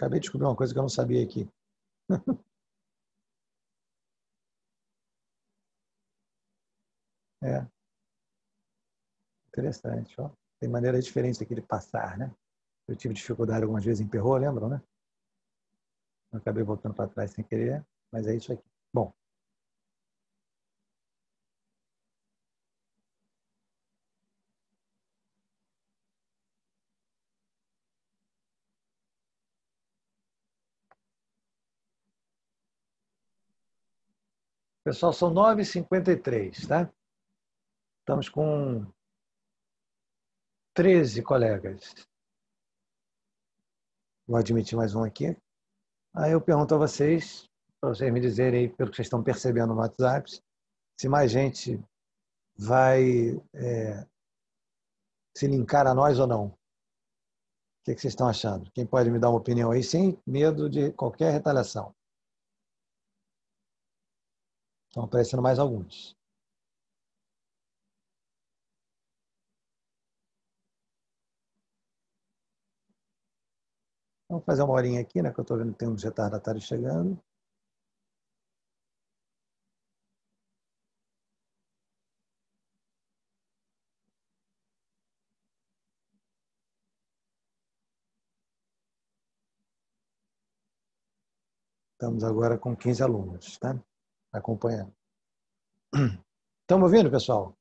Acabei de descobrir uma coisa que eu não sabia aqui. É, interessante. Ó. Tem maneiras diferentes aqui de passar, né? Eu tive dificuldade algumas vezes em Perrot, lembram, né? Eu acabei voltando para trás sem querer, mas é isso aqui. Bom, pessoal, são 9h53, tá? Estamos com 13 colegas. Vou admitir mais um aqui. Aí eu pergunto a vocês, para vocês me dizerem, pelo que vocês estão percebendo no WhatsApp, se mais gente vai se linkar a nós ou não. O que vocês estão achando? Quem pode me dar uma opinião aí, sem medo de qualquer retaliação? Estão aparecendo mais alguns. Vamos fazer uma horinha aqui, né? Que eu estou vendo que tem uns retardatários chegando. Estamos agora com 15 alunos, tá? Acompanhando. Estão me ouvindo, pessoal?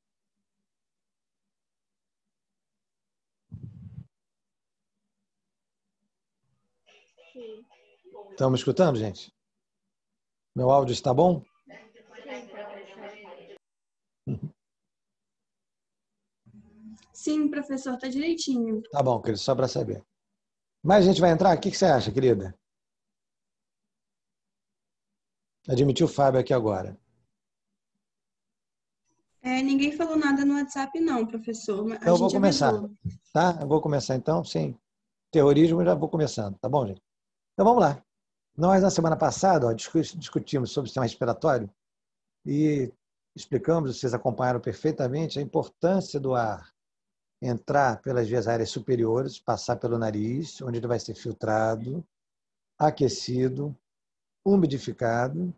Sim. Estão me escutando, gente? Meu áudio está bom? Sim, professor, tá direitinho. Tá bom, querido, só para saber. Mais gente vai entrar? O que você acha, querida? Admitiu o Fábio aqui agora. Ninguém falou nada no WhatsApp, não, professor. Então A eu vou gente começar, avisou. tá? Eu vou começar então, sim. Terrorismo, já vou começando, tá bom, gente? Então vamos lá. Nós, na semana passada, ó, discutimos sobre o sistema respiratório e explicamos, vocês acompanharam perfeitamente, a importância do ar entrar pelas vias aéreas superiores, passar pelo nariz, onde ele vai ser filtrado, aquecido, umidificado,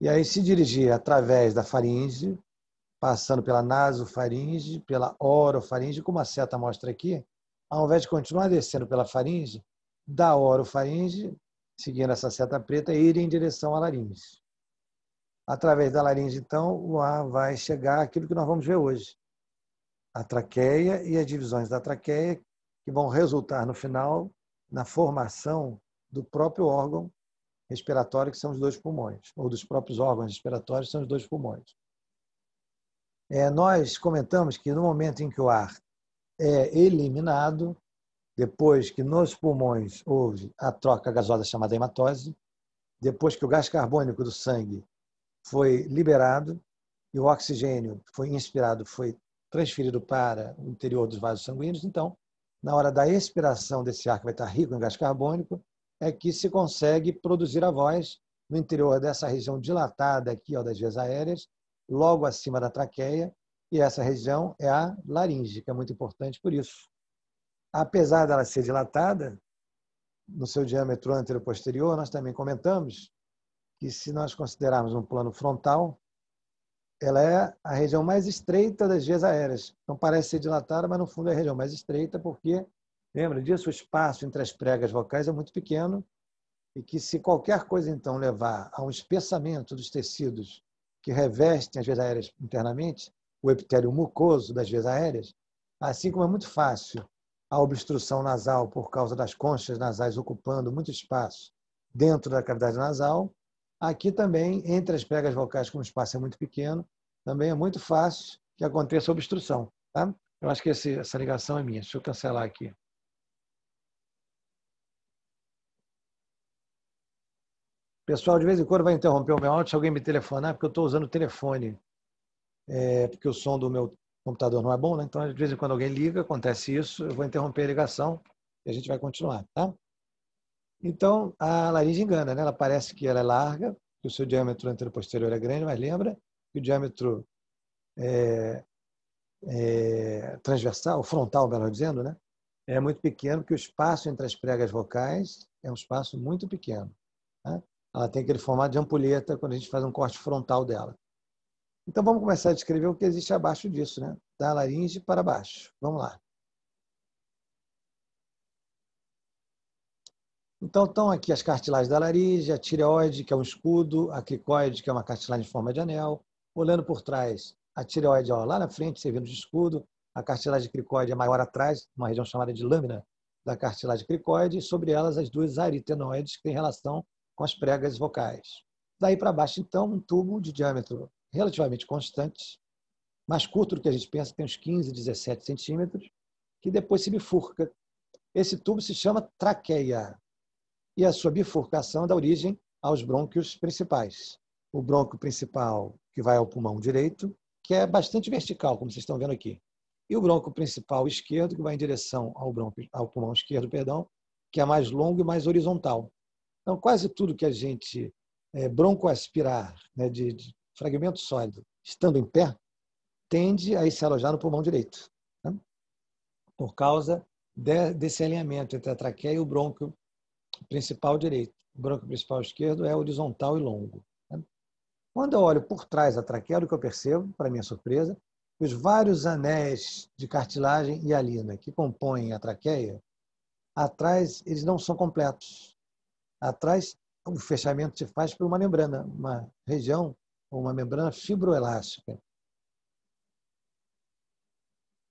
e aí se dirigir através da faringe, passando pela nasofaringe, pela orofaringe, como a seta mostra aqui, ao invés de continuar descendo pela faringe, da orofaringe, seguindo essa seta preta, e ir em direção à laringe. Através da laringe, então, o ar vai chegar àquilo que nós vamos ver hoje. A traqueia e as divisões da traqueia, que vão resultar, no final, na formação do próprio órgão respiratório, que são os dois pulmões, ou dos próprios órgãos respiratórios, que são os dois pulmões. Nós comentamos que no momento em que o ar é eliminado, depois que nos pulmões houve a troca gasosa chamada hematose, depois que o gás carbônico do sangue foi liberado e o oxigênio foi inspirado, foi transferido para o interior dos vasos sanguíneos, então, na hora da expiração desse ar que vai estar rico em gás carbônico, é que se consegue produzir a voz no interior dessa região dilatada aqui, ó, das vias aéreas, logo acima da traqueia, e essa região é a laringe, que é muito importante por isso. Apesar dela ser dilatada, no seu diâmetro anterior-posterior, nós também comentamos que, se nós considerarmos um plano frontal, ela é a região mais estreita das vias aéreas. Então, parece ser dilatada, mas no fundo é a região mais estreita, porque, lembra disso, o espaço entre as pregas vocais é muito pequeno e que, se qualquer coisa, então, levar a um espessamento dos tecidos que revestem as vias aéreas internamente, o epitélio mucoso das vias aéreas, assim como é muito fácil a obstrução nasal por causa das conchas nasais ocupando muito espaço dentro da cavidade nasal, aqui também, entre as pregas vocais, como o espaço é muito pequeno, também é muito fácil que aconteça obstrução. Tá? Eu acho que essa ligação é minha. Deixa eu cancelar aqui. Pessoal, de vez em quando vai interromper o meu áudio se alguém me telefonar, porque eu estou usando o telefone, porque o som do meu computador não é bom, né? Então, de vez em quando alguém liga, acontece isso, eu vou interromper a ligação e a gente vai continuar. Tá? Então, a laringe engana, né? Ela parece que ela é larga, que o seu diâmetro anterior-posterior é grande, mas lembra que o diâmetro transversal, frontal, melhor dizendo, né? É muito pequeno, que o espaço entre as pregas vocais é um espaço muito pequeno, né? Ela tem aquele formato de ampulheta quando a gente faz um corte frontal dela. Então, vamos começar a descrever o que existe abaixo disso, né? Da laringe para baixo. Vamos lá. Então, estão aqui as cartilagens da laringe, a tireoide, que é um escudo, a cricoide, que é uma cartilagem em forma de anel. Olhando por trás, a tireoide lá na frente, servindo de escudo. A cartilagem cricoide é maior atrás, uma região chamada de lâmina da cartilagem cricoide, e sobre elas as duas aritenoides, que têm relação com as pregas vocais. Daí para baixo, então, um tubo de diâmetro relativamente constante, mais curto do que a gente pensa, tem uns 15, 17 centímetros, que depois se bifurca. Esse tubo se chama traqueia, e a sua bifurcação dá origem aos brônquios principais. O brônquio principal, que vai ao pulmão direito, que é bastante vertical, como vocês estão vendo aqui. E o brônquio principal esquerdo, que vai em direção ao pulmão esquerdo, perdão, que é mais longo e mais horizontal. Então, quase tudo que a gente broncoaspirar, né, de fragmento sólido, estando em pé, tende a se alojar no pulmão direito, né? Por causa desse alinhamento entre a traqueia e o brônquio principal direito. O brônquio principal esquerdo é horizontal e longo, né? Quando eu olho por trás da traqueia, o que eu percebo, para minha surpresa, os vários anéis de cartilagem e hialina que compõem a traqueia, atrás eles não são completos. Atrás, o fechamento se faz por uma membrana, uma região, uma membrana fibroelástica.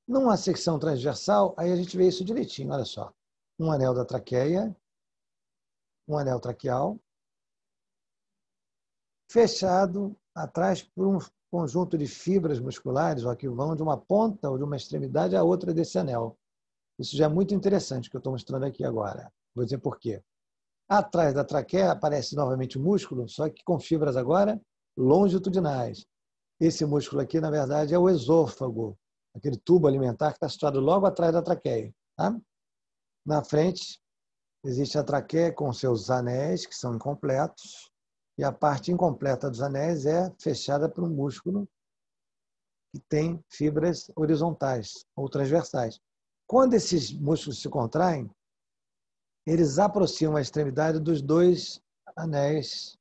Numa secção transversal, aí a gente vê isso direitinho, olha só. Um anel da traqueia, um anel traqueal, fechado atrás por um conjunto de fibras musculares, ó, que vão de uma ponta ou de uma extremidade à outra desse anel. Isso já é muito interessante, que eu estou mostrando aqui agora. Vou dizer por quê. Atrás da traqueia aparece novamente o músculo, só que com fibras agora longitudinais. Esse músculo aqui, na verdade, é o esôfago, aquele tubo alimentar que está situado logo atrás da traqueia. Tá? Na frente, existe a traqueia com seus anéis, que são incompletos, e a parte incompleta dos anéis é fechada por um músculo que tem fibras horizontais ou transversais. Quando esses músculos se contraem, eles aproximam a extremidade dos dois anéis,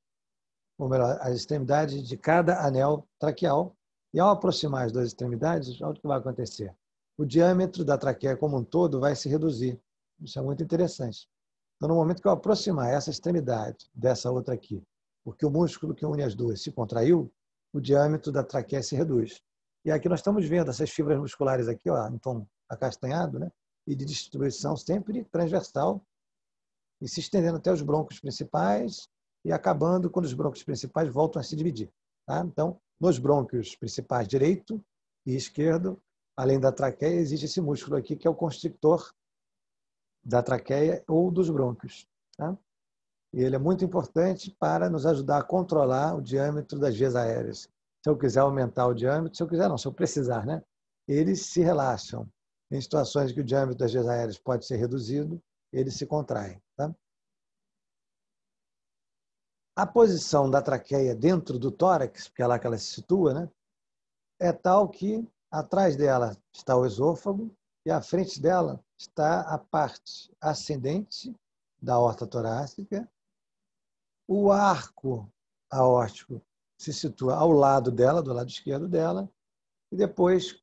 ou melhor, as extremidades de cada anel traqueal, e ao aproximar as duas extremidades, olha o que vai acontecer. O diâmetro da traqueia como um todo vai se reduzir. Isso é muito interessante. Então, no momento que eu aproximar essa extremidade dessa outra aqui, porque o músculo que une as duas se contraiu, o diâmetro da traqueia se reduz. E aqui nós estamos vendo essas fibras musculares aqui, ó, em tom acastanhado, né? E de distribuição sempre transversal, e se estendendo até os brônquios principais e acabando quando os brônquios principais voltam a se dividir. Tá? Então, nos brônquios principais direito e esquerdo, além da traqueia, existe esse músculo aqui que é o constrictor da traqueia ou dos brônquios. Tá? E ele é muito importante para nos ajudar a controlar o diâmetro das vias aéreas. Se eu quiser aumentar o diâmetro, se eu quiser não, se eu precisar, né? Eles se relaxam. Em situações que o diâmetro das vias aéreas pode ser reduzido, eles se contraem. Tá? A posição da traqueia dentro do tórax, porque é lá que ela se situa, né, é tal que atrás dela está o esôfago e à frente dela está a parte ascendente da aorta torácica. O arco aórtico se situa ao lado dela, do lado esquerdo dela, e depois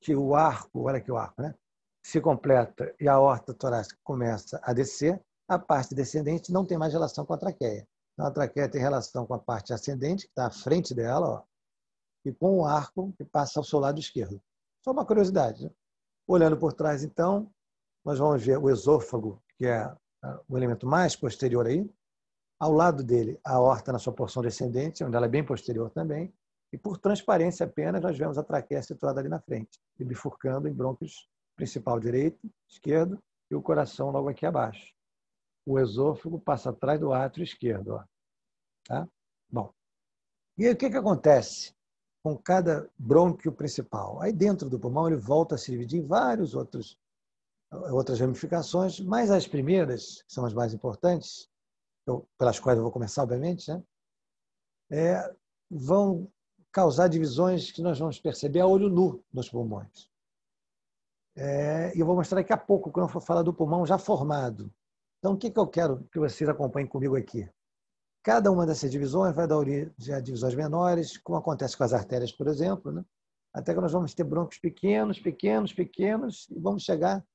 que o arco, olha aqui o arco, né, se completa e a aorta torácica começa a descer, a parte descendente não tem mais relação com a traqueia. Então, a traqueia tem relação com a parte ascendente, que está à frente dela, ó, e com o arco que passa ao seu lado esquerdo. Só uma curiosidade, né? Olhando por trás, então, nós vamos ver o esôfago, que é o elemento mais posterior aí. Ao lado dele, a aorta na sua porção descendente, onde ela é bem posterior também. E por transparência apenas, nós vemos a traqueia situada ali na frente, e bifurcando em brônquios principal direito, esquerdo, e o coração logo aqui abaixo. O esôfago passa atrás do átrio esquerdo. Ó. Tá? Bom, e aí o que acontece com cada brônquio principal? Aí dentro do pulmão ele volta a se dividir em várias outras ramificações, mas as primeiras, que são as mais importantes, pelas quais eu vou começar, obviamente, né, vão causar divisões que nós vamos perceber a olho nu nos pulmões. E eu vou mostrar daqui a pouco, quando eu for falar do pulmão já formado. Então, o que eu quero que vocês acompanhem comigo aqui? Cada uma dessas divisões vai dar origem a divisões menores, como acontece com as artérias, por exemplo, né? Até que nós vamos ter brônquios pequenos, pequenos, pequenos, e vamos chegar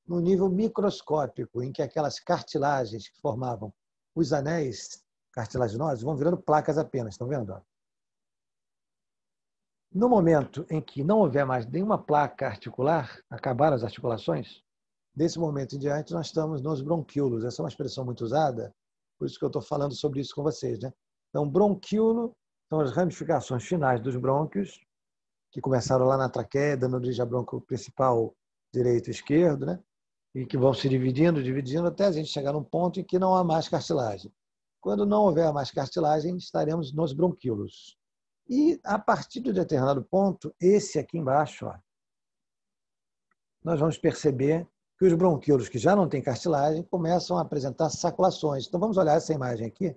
no nível microscópico, em que aquelas cartilagens que formavam os anéis cartilaginosos vão virando placas apenas, estão vendo? No momento em que não houver mais nenhuma placa articular, acabaram as articulações, desse momento em diante nós estamos nos bronquíolos. Essa é uma expressão muito usada, por isso que eu estou falando sobre isso com vocês, né? Então, bronquíolo são as ramificações finais dos brônquios, que começaram lá na traqueia, dando origem ao brônquio principal direito e esquerdo, né? E que vão se dividindo, dividindo, até a gente chegar num ponto em que não há mais cartilagem. Quando não houver mais cartilagem, estaremos nos bronquíolos. E, a partir de um determinado ponto, esse aqui embaixo, ó, nós vamos perceber que os bronquíolos que já não têm cartilagem começam a apresentar saculações. Então, vamos olhar essa imagem aqui,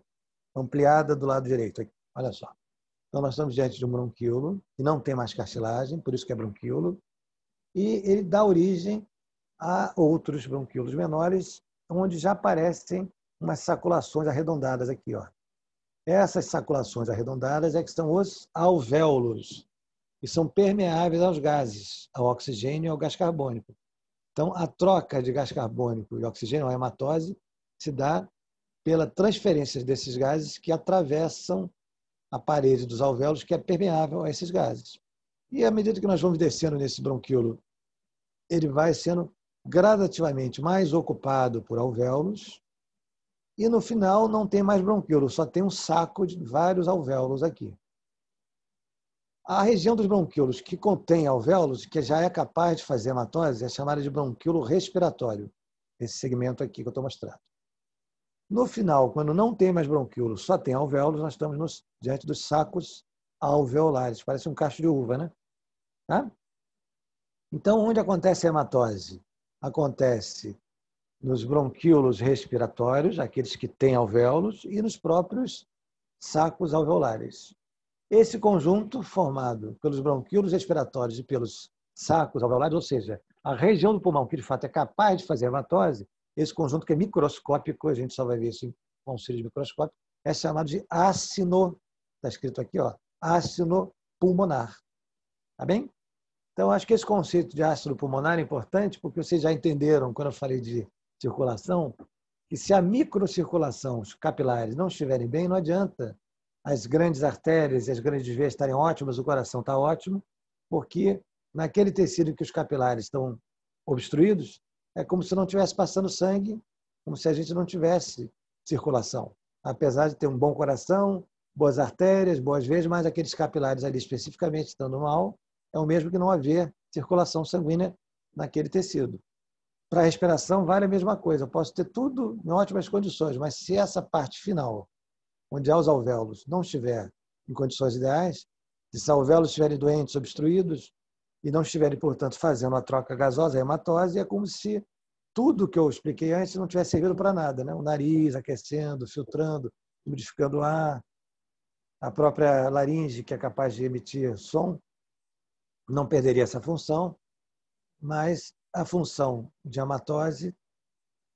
ampliada do lado direito. Aqui. Olha só. Então, nós estamos diante de um bronquíolo que não tem mais cartilagem, por isso que é bronquíolo, e ele dá origem a outros bronquíolos menores, onde já aparecem umas saculações arredondadas aqui. Ó. Essas saculações arredondadas é que são os alvéolos, que são permeáveis aos gases, ao oxigênio e ao gás carbônico. Então, a troca de gás carbônico e oxigênio, a hematose, se dá pela transferência desses gases que atravessam a parede dos alvéolos, que é permeável a esses gases. E à medida que nós vamos descendo nesse bronquíolo, ele vai sendo gradativamente mais ocupado por alvéolos, e no final não tem mais bronquíolo, só tem um saco de vários alvéolos aqui. A região dos bronquíolos que contém alvéolos, que já é capaz de fazer hematose, é chamada de bronquíolo respiratório, esse segmento aqui que eu estou mostrando. No final, quando não tem mais bronquíolo, só tem alvéolos, nós estamos diante dos sacos alveolares, parece um cacho de uva, né? Tá? Então, onde acontece a hematose? Acontece nos bronquíolos respiratórios, aqueles que têm alvéolos, e nos próprios sacos alveolares. Esse conjunto, formado pelos bronquíolos respiratórios e pelos sacos alveolares, ou seja, a região do pulmão que de fato é capaz de fazer hematose, esse conjunto que é microscópico, a gente só vai ver isso com auxílio de microscópio, é chamado de ácino, está escrito aqui, ó, ácino pulmonar. Tá bem? Então, acho que esse conceito de ácido pulmonar é importante porque vocês já entenderam, quando eu falei de circulação, que se a microcirculação, os capilares, não estiverem bem, não adianta as grandes artérias e as grandes veias estarem ótimas, o coração está ótimo, porque naquele tecido em que os capilares estão obstruídos, é como se não estivesse passando sangue, como se a gente não tivesse circulação. Apesar de ter um bom coração, boas artérias, boas veias, mas aqueles capilares ali especificamente estando mal, é o mesmo que não haver circulação sanguínea naquele tecido. Para a respiração vale a mesma coisa. Eu posso ter tudo em ótimas condições, mas se essa parte final, onde há os alvéolos, não estiver em condições ideais, se os alvéolos estiverem doentes, obstruídos, e não estiverem, portanto, fazendo a troca gasosa, a hematose, é como se tudo que eu expliquei antes não tivesse servido para nada, né? O nariz aquecendo, filtrando, modificando o ar, a própria laringe, que é capaz de emitir som, não perderia essa função, mas a função de hematose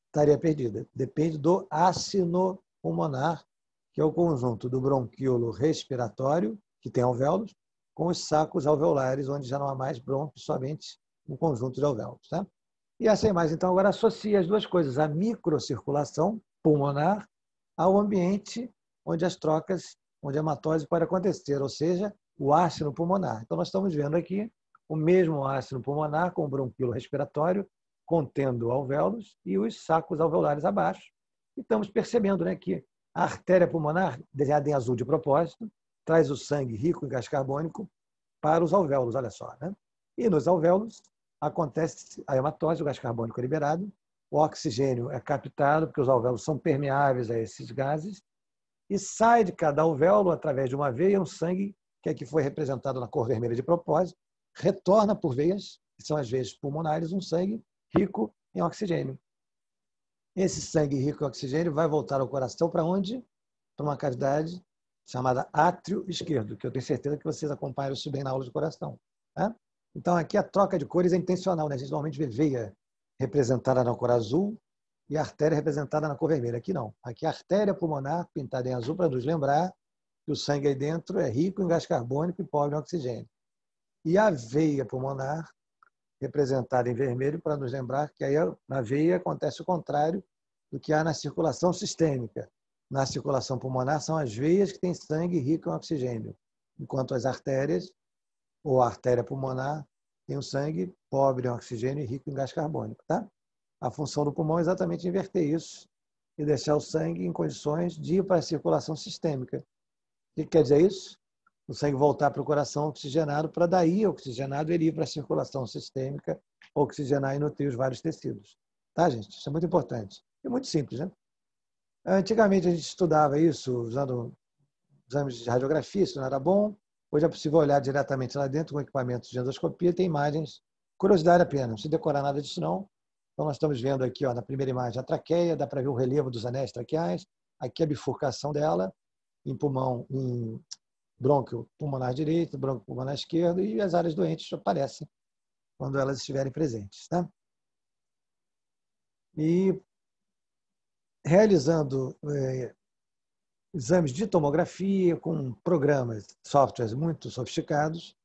estaria perdida. Depende do ácino pulmonar, que é o conjunto do bronquíolo respiratório, que tem alvéolos, com os sacos alveolares, onde já não há mais brônquios, somente um conjunto de alvéolos. Tá? E essa imagem, então, agora associa as duas coisas, a microcirculação pulmonar ao ambiente onde as trocas, onde a hematose pode acontecer, ou seja, o ácido pulmonar. Então, nós estamos vendo aqui o mesmo ácido pulmonar com o bronquíolo respiratório, contendo alvéolos e os sacos alveolares abaixo. E estamos percebendo, né, que a artéria pulmonar, desenhada em azul de propósito, traz o sangue rico em gás carbônico para os alvéolos, olha só. Né? E nos alvéolos acontece a hematose, o gás carbônico é liberado, o oxigênio é captado, porque os alvéolos são permeáveis a esses gases, e sai de cada alvéolo, através de uma veia, um sangue, que aqui foi representado na cor vermelha de propósito, retorna por veias, que são as veias pulmonares, um sangue rico em oxigênio. Esse sangue rico em oxigênio vai voltar ao coração para onde? Para uma cavidade chamada átrio esquerdo, que eu tenho certeza que vocês acompanham isso bem na aula de coração. Tá? Então, aqui a troca de cores é intencional. Né? A gente normalmente vê veia representada na cor azul e a artéria representada na cor vermelha. Aqui não. Aqui a artéria pulmonar, pintada em azul, para nos lembrar que o sangue aí dentro é rico em gás carbônico e pobre em oxigênio. E a veia pulmonar, representada em vermelho, para nos lembrar que aí na veia acontece o contrário do que há na circulação sistêmica. Na circulação pulmonar são as veias que têm sangue rico em oxigênio, enquanto as artérias, ou a artéria pulmonar, tem o sangue pobre em oxigênio e rico em gás carbônico. Tá? A função do pulmão é exatamente inverter isso e deixar o sangue em condições de ir para a circulação sistêmica. O que quer dizer isso? O sangue voltar para o coração oxigenado, para daí oxigenado ele ir para a circulação sistêmica, oxigenar e nutrir os vários tecidos. Tá, gente? Isso é muito importante. É muito simples, né? Antigamente a gente estudava isso usando exames de radiografia, isso não era bom. Hoje é possível olhar diretamente lá dentro com equipamentos de endoscopia, tem imagens. Curiosidade apenas, não se decorar nada disso não. Então nós estamos vendo aqui, ó, na primeira imagem a traqueia, dá para ver o relevo dos anéis traqueais, aqui a bifurcação dela, em pulmão, em brônquio pulmonar direito, brônquio pulmonar esquerdo, e as áreas doentes aparecem quando elas estiverem presentes. Tá? E realizando exames de tomografia com programas, softwares muito sofisticados,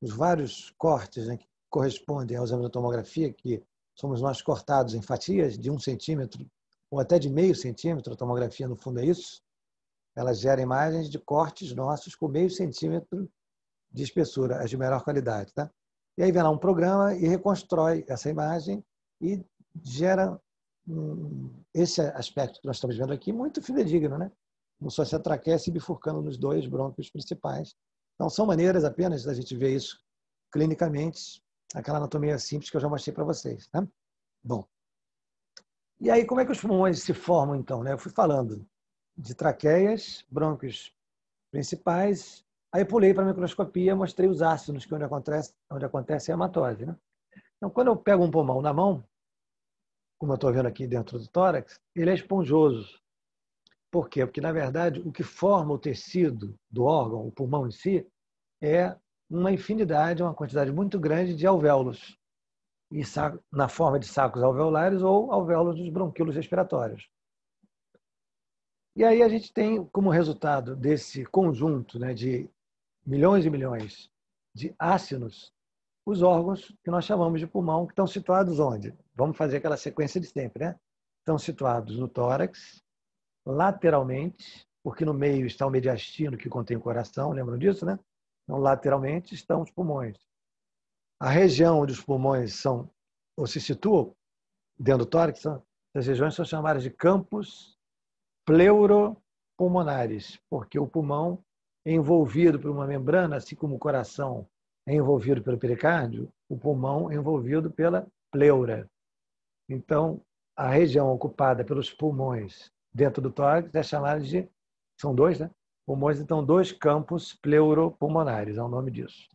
os vários cortes, né, que correspondem aos exames de tomografia, que somos nós cortados em fatias de 1 centímetro ou até de meio centímetro, a tomografia no fundo é isso, ela gera imagens de cortes nossos com meio centímetro de espessura, as de melhor qualidade. Tá? E aí vem lá um programa e reconstrói essa imagem e gera esse aspecto que nós estamos vendo aqui muito fidedigno, né? Como se a traqueia se bifurcando nos 2 brônquios principais. Então, são maneiras apenas da gente ver isso clinicamente, aquela anatomia simples que eu já mostrei para vocês. Tá? Bom, e aí como é que os pulmões se formam, então? Né? Eu fui falando de traqueias, brônquios principais, aí pulei para a microscopia, mostrei os ácidos, que é onde acontece a hematose. Né? Então, quando eu pego um pulmão na mão, como eu estou vendo aqui dentro do tórax, ele é esponjoso. Por quê? Porque, na verdade, o que forma o tecido do órgão, o pulmão em si, é uma infinidade, uma quantidade muito grande de alvéolos, e na forma de sacos alveolares ou alvéolos dos bronquíolos respiratórios. E aí a gente tem, como resultado desse conjunto, né, de milhões e milhões de ácidos, os órgãos que nós chamamos de pulmão, que estão situados onde? Vamos fazer aquela sequência de sempre, né? Estão situados no tórax, lateralmente, porque no meio está o mediastino, que contém o coração, lembram disso, né? Então, lateralmente estão os pulmões. A região onde os pulmões são, ou se situam dentro do tórax, as regiões são chamadas de campos pleuropulmonares, porque o pulmão é envolvido por uma membrana, assim como o coração é envolvido pelo pericárdio, o pulmão é envolvido pela pleura. Então, a região ocupada pelos pulmões dentro do tórax é chamada de, são 2, né? Pulmões, então, 2 campos pleuropulmonares, é o nome disso.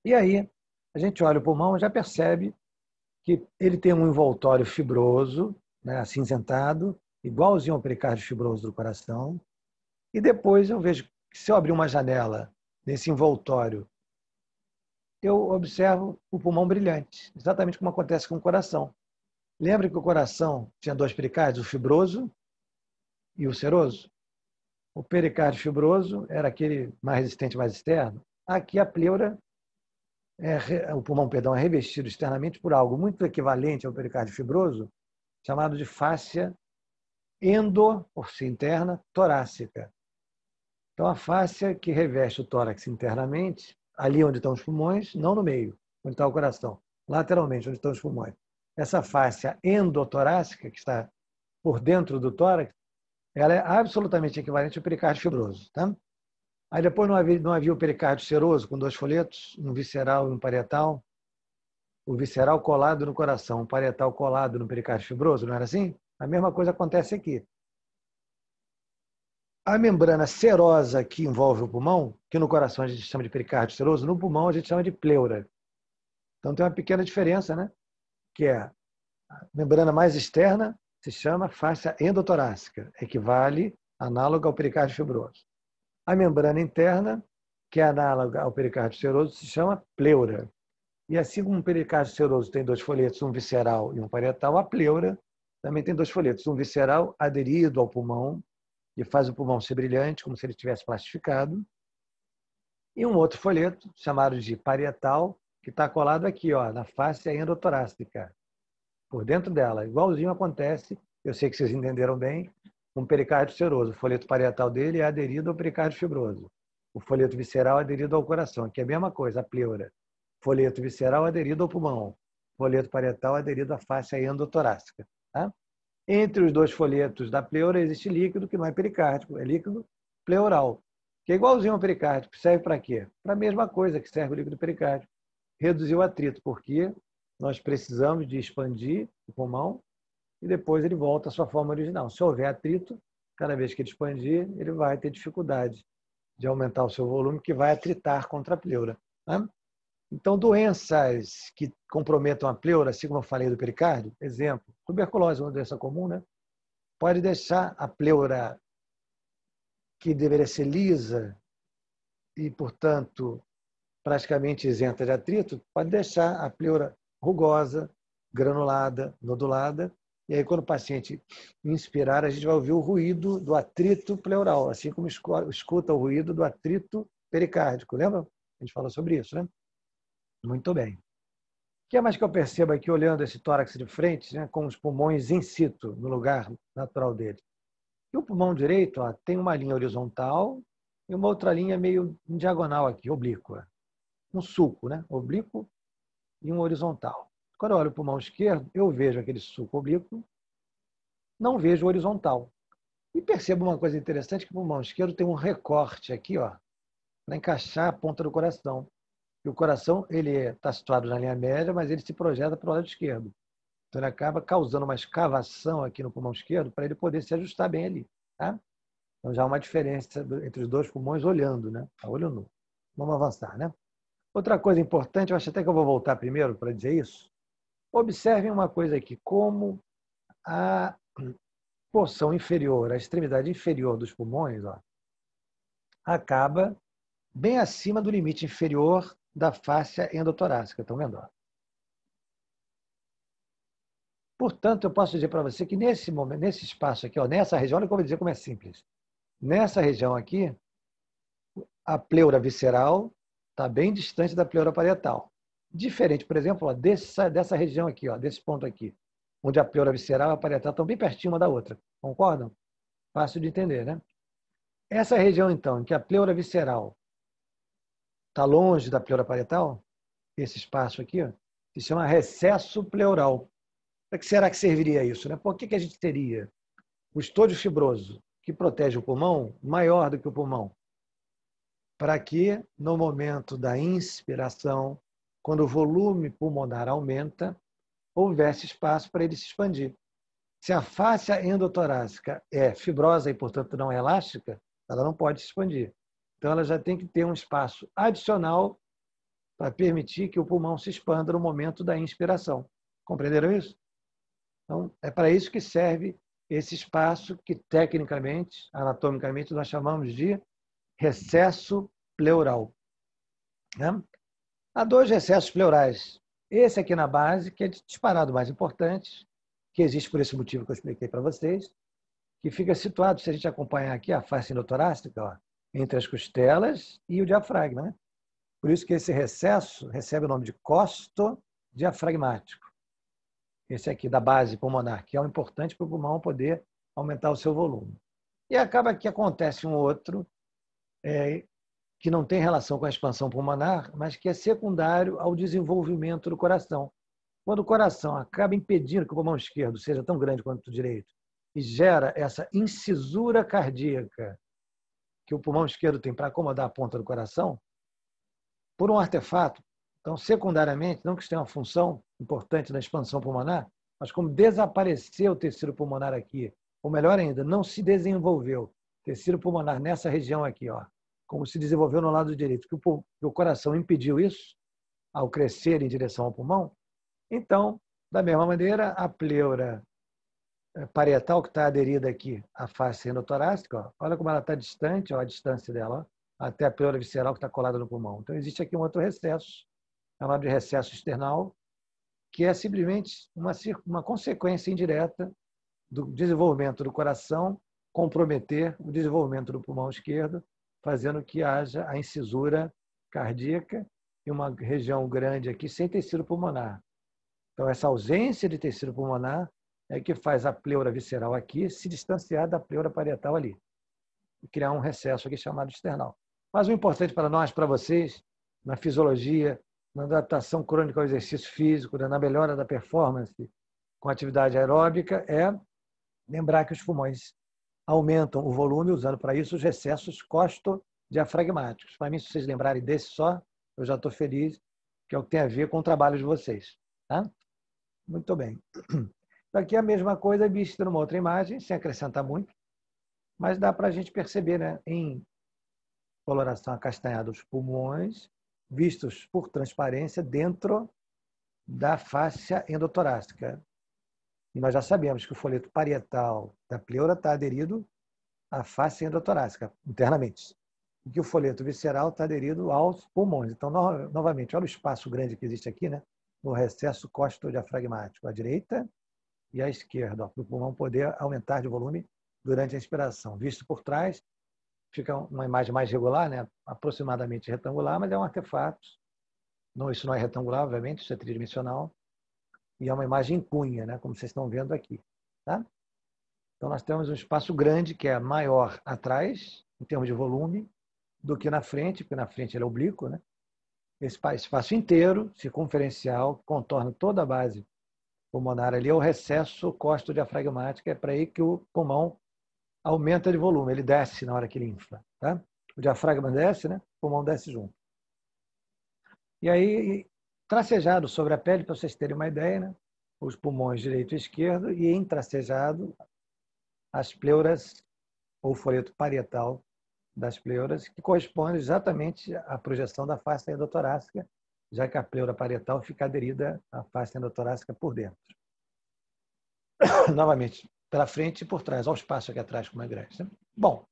E aí, a gente olha o pulmão e já percebe que ele tem um envoltório fibroso, né, acinzentado, igualzinho ao pericárdio fibroso do coração. E depois eu vejo que se eu abrir uma janela nesse envoltório, eu observo o pulmão brilhante, exatamente como acontece com o coração. Lembra que o coração tinha 2 pericárdios, o fibroso e o seroso? O pericárdio fibroso era aquele mais resistente, mais externo. Aqui a pleura, o pulmão, perdão, é revestido externamente por algo muito equivalente ao pericárdio fibroso, chamado de fáscia por ser interna, torácica. Então, a fáscia que reveste o tórax internamente, ali onde estão os pulmões, não no meio, onde está o coração, lateralmente, onde estão os pulmões. Essa fáscia endotorácica, que está por dentro do tórax, ela é absolutamente equivalente ao pericárdio fibroso. Tá? Aí depois não havia o pericárdio seroso, com 2 folhetos, um visceral e um parietal. O visceral colado no coração, o parietal colado no pericárdio fibroso, não era assim? A mesma coisa acontece aqui. A membrana serosa que envolve o pulmão, que no coração a gente chama de pericárdio seroso, no pulmão a gente chama de pleura. Então tem uma pequena diferença, né? Que é a membrana mais externa se chama fáscia endotorácica, equivale análoga ao pericárdio fibroso. A membrana interna, que é análoga ao pericárdio seroso, se chama pleura. E assim como o pericárdio seroso tem 2 folhetos, um visceral e um parietal, a pleura também tem 2 folhetos. Um visceral aderido ao pulmão, que faz o pulmão ser brilhante, como se ele tivesse plastificado. E um outro folheto, chamado de parietal, que está colado aqui, ó, na face endotorácica, por dentro dela. Igualzinho acontece, eu sei que vocês entenderam bem, com o pericárdio seroso. O folheto parietal dele é aderido ao pericárdio fibroso. O folheto visceral é aderido ao coração, que é a mesma coisa, a pleura. Folheto visceral aderido ao pulmão. Folheto parietal aderido à face endotorácica. Tá? Entre os 2 folhetos da pleura existe líquido que não é pericárdico, é líquido pleural, que é igualzinho ao pericárdico. Serve para quê? Para a mesma coisa que serve o líquido pericárdico. Reduzir o atrito, porque nós precisamos de expandir o pulmão e depois ele volta à sua forma original. Se houver atrito, cada vez que ele expandir, ele vai ter dificuldade de aumentar o seu volume, que vai atritar contra a pleura. Né? Então, doenças que comprometam a pleura, assim como eu falei do pericárdio, exemplo, tuberculose, uma doença comum, né? Pode deixar a pleura, que deveria ser lisa e, portanto, praticamente isenta de atrito, pode deixar a pleura rugosa, granulada, nodulada. E aí, quando o paciente inspirar, a gente vai ouvir o ruído do atrito pleural, assim como escuta o ruído do atrito pericárdico. Lembra? A gente falou sobre isso, né? Muito bem. O que mais que eu percebo aqui, olhando esse tórax de frente, né, com os pulmões in situ, no lugar natural dele? E o pulmão direito, ó, tem uma linha horizontal e uma outra linha meio em diagonal aqui, oblíqua. Um sulco, né? Oblíquo e um horizontal. Quando eu olho o pulmão esquerdo, eu vejo aquele sulco oblíquo, não vejo o horizontal. E percebo uma coisa interessante, que o pulmão esquerdo tem um recorte aqui, ó, para encaixar a ponta do coração. E o coração ele está situado na linha média, mas ele se projeta para o lado esquerdo. Então, ele acaba causando uma escavação aqui no pulmão esquerdo para ele poder se ajustar bem ali. Tá? Então, já há uma diferença entre os 2 pulmões olhando, né? A olho nu. Vamos avançar, né? Outra coisa importante, eu acho até que eu vou voltar primeiro para dizer isso. Observem uma coisa aqui, como a porção inferior, a extremidade inferior dos pulmões, ó, acaba bem acima do limite inferior da fáscia endotorácica. Estão vendo? Portanto, eu posso dizer para você que nesse momento, nesse espaço aqui, ó, nessa região, olha como eu vou dizer como é simples. Nessa região aqui, a pleura visceral está bem distante da pleura parietal. Diferente, por exemplo, ó, dessa região aqui, ó, desse ponto aqui, onde a pleura visceral e a parietal estão bem pertinho uma da outra. Concordam? Fácil de entender, né? Essa região, então, em que a pleura visceral está longe da pleura parietal, esse espaço aqui, ó, se chama recesso pleural. Para que será que serviria isso? Né? Por que a gente teria o estádio fibroso, que protege o pulmão, maior do que o pulmão? Para que, no momento da inspiração, quando o volume pulmonar aumenta, houvesse espaço para ele se expandir. Se a fáscia endotorácica é fibrosa e, portanto, não é elástica, ela não pode se expandir. Então, ela já tem que ter um espaço adicional para permitir que o pulmão se expanda no momento da inspiração. Compreenderam isso? Então, é para isso que serve esse espaço que, tecnicamente, anatomicamente, nós chamamos de recesso pleural. Né? Há 2 recessos pleurais. Esse aqui na base, que é disparado mais importante, que existe por esse motivo que eu expliquei para vocês, que fica situado, se a gente acompanhar aqui a face endotorácica, ó, entre as costelas e o diafragma. Né? Por isso que esse recesso recebe o nome de costo diafragmático. Esse aqui da base pulmonar, que é o importante para o pulmão poder aumentar o seu volume. E acaba que acontece um outro, que não tem relação com a expansão pulmonar, mas que é secundário ao desenvolvimento do coração. Quando o coração acaba impedindo que o pulmão esquerdo seja tão grande quanto o direito e gera essa incisura cardíaca que o pulmão esquerdo tem para acomodar a ponta do coração, por um artefato, então, secundariamente, não que isso tenha uma função importante na expansão pulmonar, mas como desapareceu o tecido pulmonar aqui, ou melhor ainda, não se desenvolveu tecido pulmonar nessa região aqui, ó, como se desenvolveu no lado direito, que o coração impediu isso ao crescer em direção ao pulmão, então, da mesma maneira, a pleura parietal, que está aderida aqui à face endotorácica, ó, olha como ela está distante, ó, a distância dela, ó, até a pleura visceral que está colada no pulmão. Então, existe aqui um outro recesso, chamado de recesso external, que é simplesmente uma consequência indireta do desenvolvimento do coração comprometer o desenvolvimento do pulmão esquerdo, fazendo que haja a incisura cardíaca e uma região grande aqui sem tecido pulmonar. Então, essa ausência de tecido pulmonar é que faz a pleura visceral aqui se distanciar da pleura parietal ali e criar um recesso aqui chamado external. Mas o importante para nós, para vocês, na fisiologia, na adaptação crônica ao exercício físico, na melhora da performance com atividade aeróbica, é lembrar que os pulmões aumentam o volume, usando para isso os recessos costodiafragmáticos. Para mim, se vocês lembrarem desse só, eu já estou feliz, que é o que tem a ver com o trabalho de vocês. Tá? Muito bem. Aqui a mesma coisa vista numa outra imagem, sem acrescentar muito, mas dá para a gente perceber, né, em coloração acastanhada os pulmões, vistos por transparência dentro da fáscia endotorácica. E nós já sabemos que o folheto parietal da pleura está aderido à fáscia endotorácica, internamente. E que o folheto visceral está aderido aos pulmões. Então, novamente, olha o espaço grande que existe aqui, né? No recesso costodiafragmático, à direita e à esquerda, para o pulmão poder aumentar de volume durante a inspiração. Visto por trás, fica uma imagem mais regular, né? Aproximadamente retangular, mas é um artefato. Não, isso não é retangular, obviamente, isso é tridimensional. E é uma imagem em cunha, né? Como vocês estão vendo aqui. Tá? Então, nós temos um espaço grande, que é maior atrás, em termos de volume, do que na frente, porque na frente ele é oblíquo, né? Esse espaço inteiro, circunferencial, contorna toda a base pulmonar ali, é o recesso costodiafragmático, é para aí que o pulmão aumenta de volume, ele desce na hora que ele infla. Tá? O diafragma desce, né? O pulmão desce junto. E aí, tracejado sobre a pele, para vocês terem uma ideia, né? Os pulmões direito e esquerdo, e em tracejado, as pleuras, ou folheto parietal das pleuras, que corresponde exatamente à projeção da face endotorácica, já que a pleura parietal fica aderida à face endotorácica por dentro. Novamente, pela frente e por trás, olha o espaço aqui atrás como é grande. Né? Bom,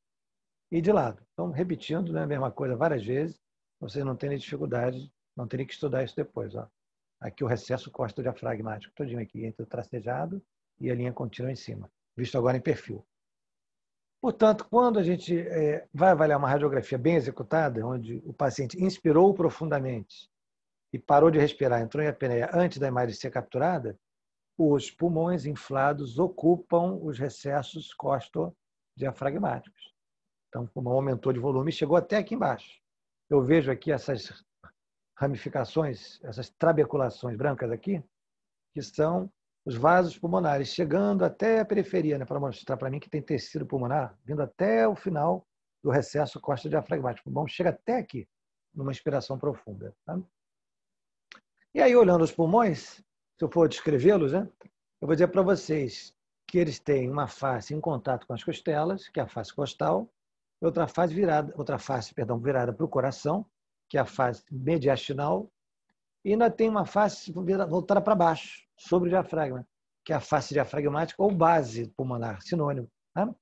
e de lado. Então, repetindo, né, a mesma coisa várias vezes, vocês não terem dificuldade, não terem que estudar isso depois. Ó. Aqui o recesso costodiafragmático, todinho aqui, entre o tracejado e a linha contínua em cima, visto agora em perfil. Portanto, quando a gente vai avaliar uma radiografia bem executada, onde o paciente inspirou profundamente e parou de respirar, entrou em apneia antes da imagem ser capturada, os pulmões inflados ocupam os recessos costodiafragmáticos. Então, o pulmão aumentou de volume e chegou até aqui embaixo. Eu vejo aqui essas ramificações, essas trabeculações brancas aqui, que são os vasos pulmonares, chegando até a periferia, né, para mostrar para mim que tem tecido pulmonar, vindo até o final do recesso costodiafragmático. O pulmão chega até aqui, numa inspiração profunda. Tá? E aí, olhando os pulmões, se eu for descrevê-los, né, eu vou dizer para vocês que eles têm uma face em contato com as costelas, que é a face costal, e outra face virada para o coração, que é a face mediastinal, e ainda tem uma face voltada para baixo, sobre o diafragma, que é a face diafragmática ou base pulmonar, sinônimo. Tá?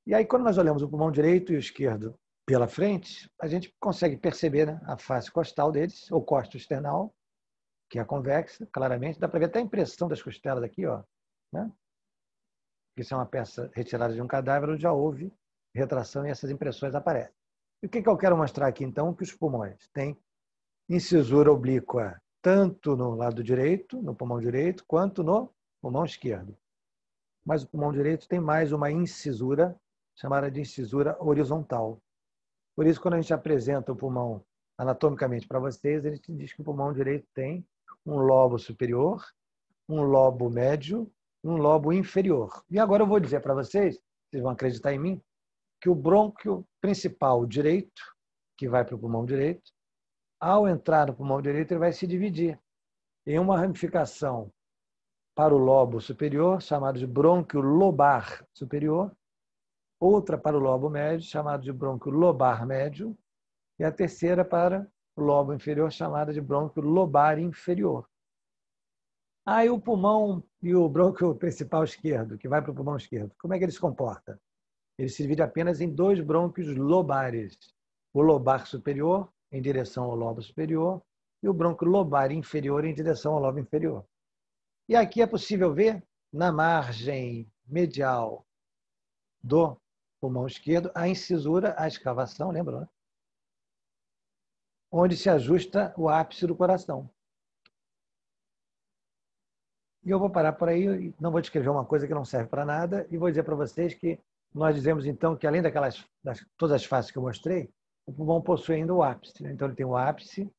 E aí, quando nós olhamos o pulmão direito e o esquerdo pela frente, a gente consegue perceber, né, a face costal deles, ou costo-external, que é convexa, claramente. Dá para ver até a impressão das costelas aqui, ó, né? Isso é uma peça retirada de um cadáver, onde já houve retração e essas impressões aparecem. E o que eu quero mostrar aqui, então, que os pulmões têm incisura oblíqua tanto no lado direito, no pulmão direito, quanto no pulmão esquerdo. Mas o pulmão direito tem mais uma incisura, chamada de incisura horizontal. Por isso, quando a gente apresenta o pulmão anatomicamente para vocês, a gente diz que o pulmão direito tem um lobo superior, um lobo médio e um lobo inferior. E agora eu vou dizer para vocês, vocês vão acreditar em mim, que o brônquio principal direito, que vai para o pulmão direito, ao entrar no pulmão direito, ele vai se dividir em uma ramificação para o lobo superior, chamado de brônquio lobar superior, outra para o lobo médio, chamado de brônquio lobar médio, e a terceira para o lobo inferior, chamada de brônquio lobar inferior. Aí o pulmão e o brônquio principal esquerdo, que vai para o pulmão esquerdo, como é que ele se comporta? Ele se divide apenas em dois brônquios lobares. O lobar superior, em direção ao lobo superior, e o brônquio lobar inferior, em direção ao lobo inferior. E aqui é possível ver na margem medial do pulmão esquerdo, a incisura, a escavação, lembra, né? Onde se ajusta o ápice do coração. E eu vou parar por aí, não vou descrever uma coisa que não serve para nada, e vou dizer para vocês que nós dizemos, então, que além todas as faces que eu mostrei, o pulmão possui ainda o ápice. Né? Então, ele tem o ápice,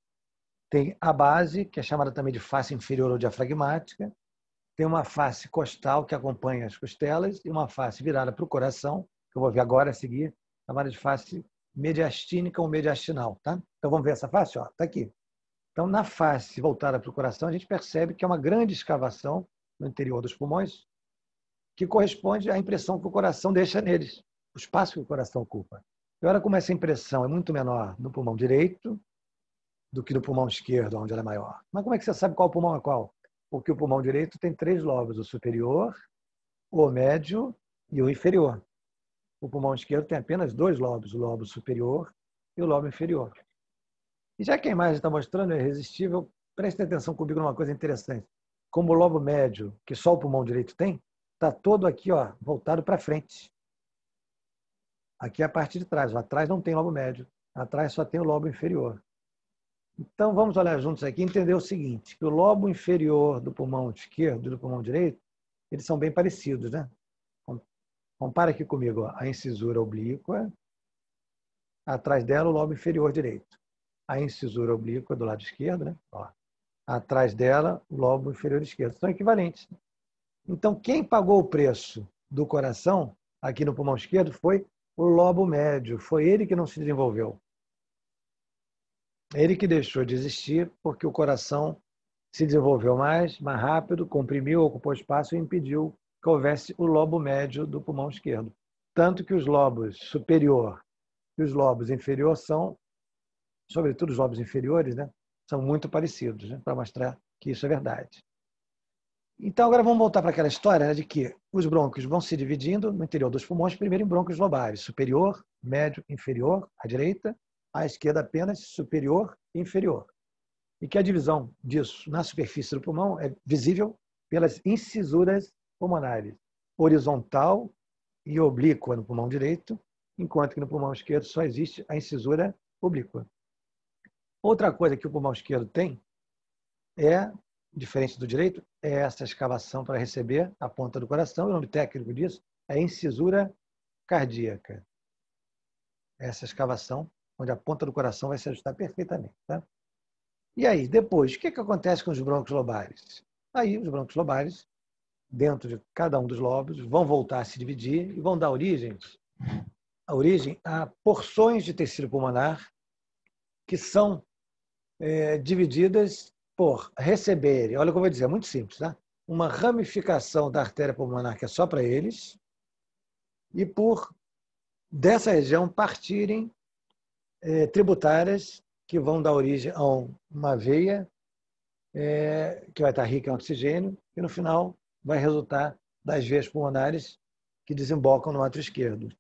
tem a base, que é chamada também de face inferior ou diafragmática, tem uma face costal, que acompanha as costelas, e uma face virada para o coração, que eu vou ver agora a seguir, chamada de face mediastínica ou mediastinal. Tá? Então, vamos ver essa face? Está aqui. Então, na face voltada para o coração, a gente percebe que é uma grande escavação no interior dos pulmões, que corresponde à impressão que o coração deixa neles, o espaço que o coração ocupa. E olha como essa impressão é muito menor no pulmão direito do que no pulmão esquerdo, onde ela é maior. Mas como é que você sabe qual pulmão é qual? Porque o pulmão direito tem 3 lobos, o superior, o médio e o inferior. O pulmão esquerdo tem apenas 2 lobos, o lobo superior e o lobo inferior. E já que a imagem está mostrando é irresistível, preste atenção comigo numa coisa interessante. Como o lobo médio, que só o pulmão direito tem, está todo aqui, voltado para frente. Aqui é a parte de trás. Atrás não tem lobo médio. Atrás só tem o lobo inferior. Então, vamos olhar juntos aqui e entender o seguinte, que o lobo inferior do pulmão esquerdo e do pulmão direito, eles são bem parecidos, né? Compara aqui comigo, a incisura oblíqua, atrás dela o lobo inferior direito. A incisura oblíqua do lado esquerdo, né? Atrás dela o lobo inferior esquerdo. São equivalentes. Então, quem pagou o preço do coração aqui no pulmão esquerdo foi o lobo médio. Foi ele que não se desenvolveu. Ele que deixou de existir porque o coração se desenvolveu mais rápido, comprimiu, ocupou espaço e impediu que houvesse o lobo médio do pulmão esquerdo. Tanto que os lobos superior e os lobos inferior são, sobretudo os lobos inferiores, né, são muito parecidos, né, para mostrar que isso é verdade. Então, agora vamos voltar para aquela história, né, de que os brônquios vão se dividindo no interior dos pulmões, primeiro em brônquios lobares, superior, médio, inferior, à direita, à esquerda apenas superior e inferior. E que a divisão disso na superfície do pulmão é visível pelas incisuras pulmonares, horizontal e oblíqua no pulmão direito, enquanto que no pulmão esquerdo só existe a incisura oblíqua. Outra coisa que o pulmão esquerdo tem é, diferente do direito, é essa escavação para receber a ponta do coração. O nome técnico disso é incisura cardíaca. Essa escavação, onde a ponta do coração vai se ajustar perfeitamente. Tá? E aí, depois, o que acontece com os brônquios lobares? Aí, os brônquios lobares, dentro de cada um dos lobos, vão voltar a se dividir e vão dar origem a porções de tecido pulmonar que são divididas por receberem, olha o que eu vou dizer, é muito simples, tá? Uma ramificação da artéria pulmonar que é só para eles e por dessa região partirem tributárias que vão dar origem a uma veia que vai estar rica em oxigênio e no final vai resultar das veias pulmonares que desembocam no átrio esquerdo.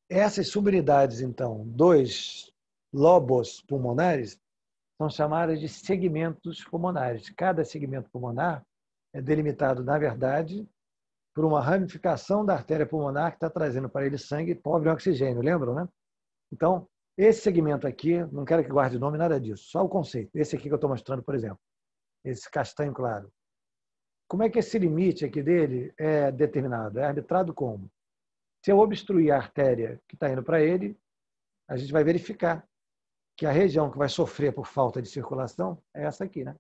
Essas subunidades, então, dos lobos pulmonares, são chamadas de segmentos pulmonares. Cada segmento pulmonar é delimitado, na verdade, por uma ramificação da artéria pulmonar que está trazendo para ele sangue pobre em oxigênio, lembram, né? Então, esse segmento aqui, não quero que guarde o nome, nada disso, só o conceito. Esse aqui que eu estou mostrando, por exemplo, esse castanho claro. Como é que esse limite aqui dele é determinado? É arbitrado como? Se eu obstruir a artéria que está indo para ele, a gente vai verificar que a região que vai sofrer por falta de circulação é essa aqui, né?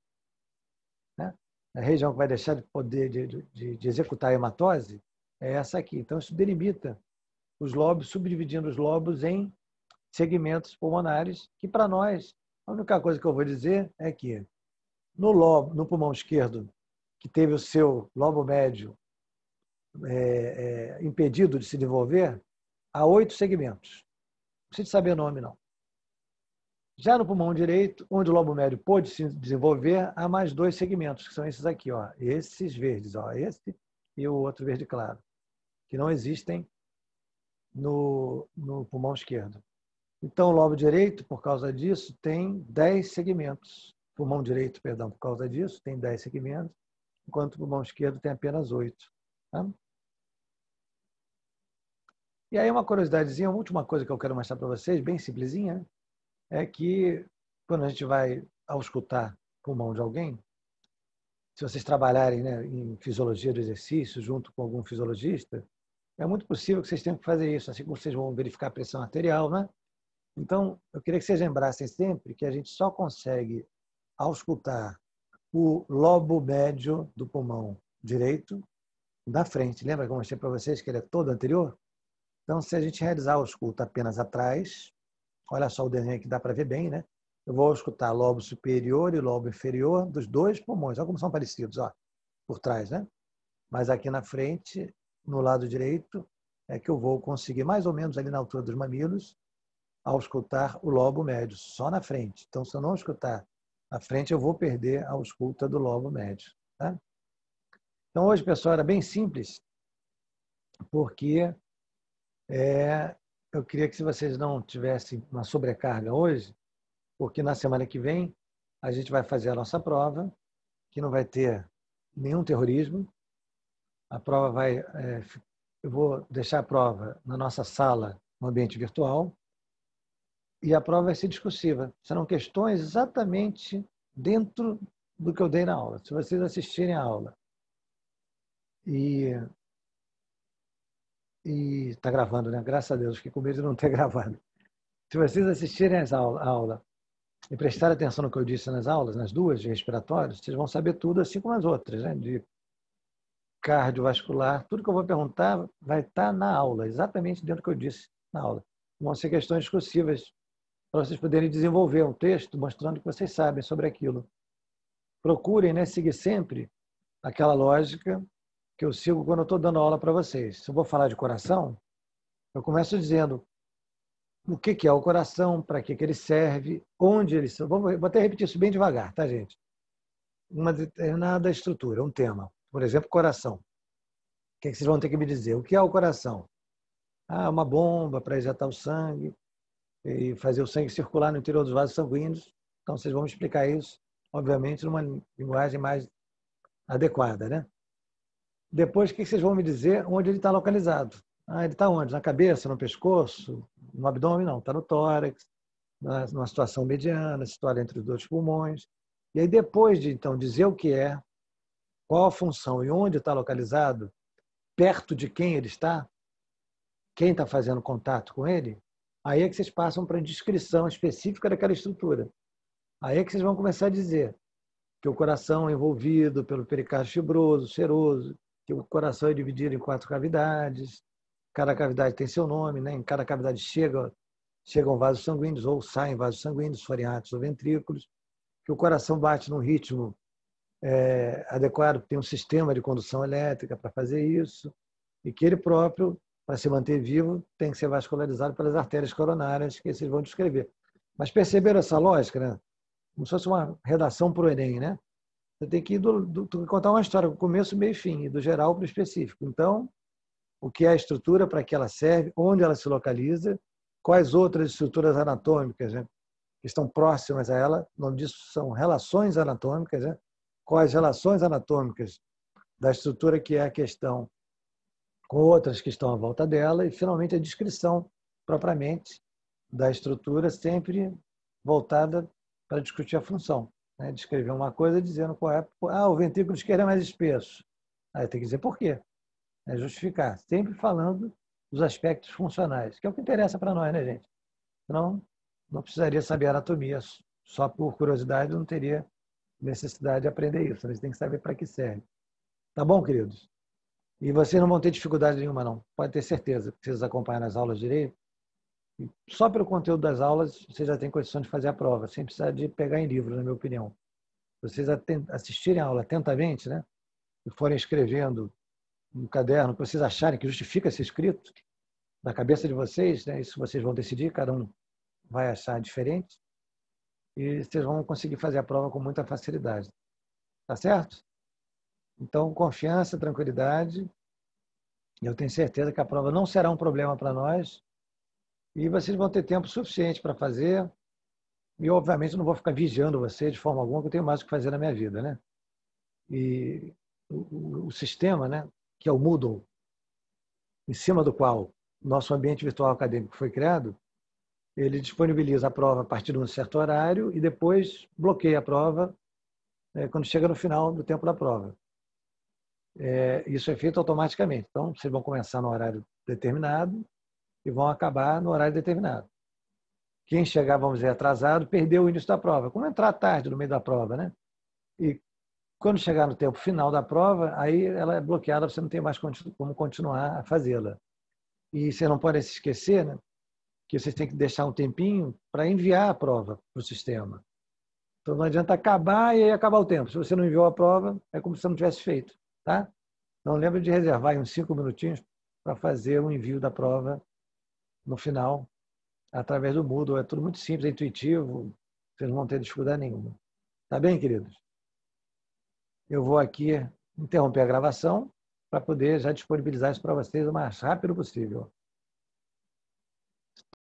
A região que vai deixar de poder de executar a hematose é essa aqui. Então, isso delimita os lobos, subdividindo os lobos em segmentos pulmonares, que para nós, a única coisa que eu vou dizer é que no pulmão esquerdo, que teve o seu lobo médio impedido de se desenvolver, há 8 segmentos. Não precisa saber o nome, não. Já no pulmão direito, onde o lobo médio pôde se desenvolver, há mais 2 segmentos, que são esses aqui, esses verdes, esse e o outro verde claro, que não existem no pulmão esquerdo. Então, o lobo direito, por causa disso, tem 10 segmentos. Pulmão direito, perdão, por causa disso, tem 10 segmentos, enquanto o pulmão esquerdo tem apenas 8. Tá? E aí uma curiosidadezinha, a última coisa que eu quero mostrar para vocês, bem simplesinha, né? É que quando a gente vai auscultar o pulmão de alguém, se vocês trabalharem, né, em fisiologia do exercício junto com algum fisiologista, é muito possível que vocês tenham que fazer isso, assim como vocês vão verificar a pressão arterial, né? Então, eu queria que vocês lembrassem sempre que a gente só consegue auscultar o lobo médio do pulmão direito da frente. Lembra que eu mostrei para vocês que ele é todo anterior? Então, se a gente realizar a ausculta apenas atrás, olha só o desenho que dá para ver bem, né? Eu vou auscultar lobo superior e lobo inferior dos dois pulmões. Olha como são parecidos, ó, por trás, né? Mas aqui na frente, no lado direito, é que eu vou conseguir, mais ou menos ali na altura dos mamilos, auscultar o lobo médio, só na frente. Então, se eu não auscultar a frente, eu vou perder a ausculta do lobo médio. Tá? Então, hoje, pessoal, era bem simples, porque eu queria que se vocês não tivessem uma sobrecarga hoje, porque na semana que vem a gente vai fazer a nossa prova, que não vai ter nenhum terrorismo. A prova vai... eu vou deixar a prova na nossa sala, no ambiente virtual, e a prova vai ser discursiva. Serão questões exatamente dentro do que eu dei na aula. Se vocês assistirem a aula e está gravando, né? Graças a Deus, fiquei com medo de não ter gravado. Se vocês assistirem a aula e prestarem atenção no que eu disse nas aulas, nas duas de respiratórios, vocês vão saber tudo, assim como as outras, né? De cardiovascular, tudo que eu vou perguntar vai estar na aula, exatamente dentro do que eu disse na aula. Vão ser questões discursivas para vocês poderem desenvolver um texto mostrando que vocês sabem sobre aquilo. Procurem, né, seguir sempre aquela lógica que eu sigo quando eu estou dando aula para vocês. Se eu vou falar de coração, eu começo dizendo o que é o coração, para que ele serve, onde ele serve. Vou até repetir isso bem devagar, tá, gente? Uma determinada estrutura, um tema. Por exemplo, coração. O que vocês vão ter que me dizer? O que é o coração? Ah, uma bomba para injetar o sangue e fazer o sangue circular no interior dos vasos sanguíneos. Então, vocês vão me explicar isso, obviamente, numa linguagem mais adequada, né? Depois, o que vocês vão me dizer onde ele está localizado? Ah, ele está onde? Na cabeça, no pescoço, no abdômen? Não, está no tórax, numa situação mediana, situada entre os dois pulmões. E aí, depois de, então, dizer o que é, qual a função e onde está localizado, perto de quem ele está, quem está fazendo contato com ele, aí é que vocês passam para a descrição específica daquela estrutura. Aí é que vocês vão começar a dizer que o coração é envolvido pelo pericárdio fibroso, seroso, que o coração é dividido em 4 cavidades, cada cavidade tem seu nome, né? Em cada cavidade chegam vasos sanguíneos ou saem vasos sanguíneos, se forem átrios ou ventrículos, que o coração bate num ritmo adequado, tem um sistema de condução elétrica para fazer isso, e que ele próprio, para se manter vivo, tem que ser vascularizado pelas artérias coronárias, que vocês vão descrever. Mas perceberam essa lógica, né? Como se fosse uma redação para o Enem, né? Você tem que ir contar uma história, do começo, meio e fim, do geral para o específico. Então, o que é a estrutura, para que ela serve, onde ela se localiza, quais outras estruturas anatômicas, né, que estão próximas a ela, o nome disso são relações anatômicas, né? Quais relações anatômicas da estrutura que é a questão com outras que estão à volta dela, e, finalmente, a descrição propriamente da estrutura, sempre voltada para discutir a função. Né? Descrever uma coisa dizendo qual é. Ah, o ventrículo esquerdo é mais espesso. Aí tem que dizer por quê. Justificar. Sempre falando dos aspectos funcionais, que é o que interessa para nós, né, gente? Senão, não precisaria saber anatomia. Só por curiosidade não teria necessidade de aprender isso. Eles têm que saber para que serve. Tá bom, queridos? E vocês não vão ter dificuldade nenhuma, não. Pode ter certeza que vocês acompanham as aulas direito. E só pelo conteúdo das aulas, você já tem condição de fazer a prova, sem precisar de pegar em livro, na minha opinião. Vocês assistirem a aula atentamente, né? E forem escrevendo no caderno, que vocês acharem que justifica ser escrito, da cabeça de vocês, né? Isso vocês vão decidir, cada um vai achar diferente, e vocês vão conseguir fazer a prova com muita facilidade. Tá certo? Então, confiança, tranquilidade. Eu tenho certeza que a prova não será um problema para nós, e vocês vão ter tempo suficiente para fazer. E, obviamente, não vou ficar vigiando você de forma alguma, que eu tenho mais o que fazer na minha vida, né? E o sistema, né, que é o Moodle, em cima do qual nosso ambiente virtual acadêmico foi criado, ele disponibiliza a prova a partir de um certo horário e depois bloqueia a prova quando chega no final do tempo da prova. Isso é feito automaticamente. Então, vocês vão começar no horário determinado e vão acabar no horário determinado. Quem chegar, vamos dizer, atrasado, perdeu o início da prova. Como entrar tarde no meio da prova, né? E quando chegar no tempo final da prova, aí ela é bloqueada, você não tem mais como continuar a fazê-la. E você não pode se esquecer, né, que vocês têm que deixar um tempinho para enviar a prova para o sistema. Então não adianta acabar e aí acabar o tempo. Se você não enviou a prova, é como se você não tivesse feito. Tá? Não lembre de reservar uns 5 minutinhos para fazer o envio da prova no final, através do Moodle. É tudo muito simples, é intuitivo, vocês não vão ter dificuldade nenhuma. Tá bem, queridos? Eu vou aqui interromper a gravação para poder já disponibilizar isso para vocês o mais rápido possível.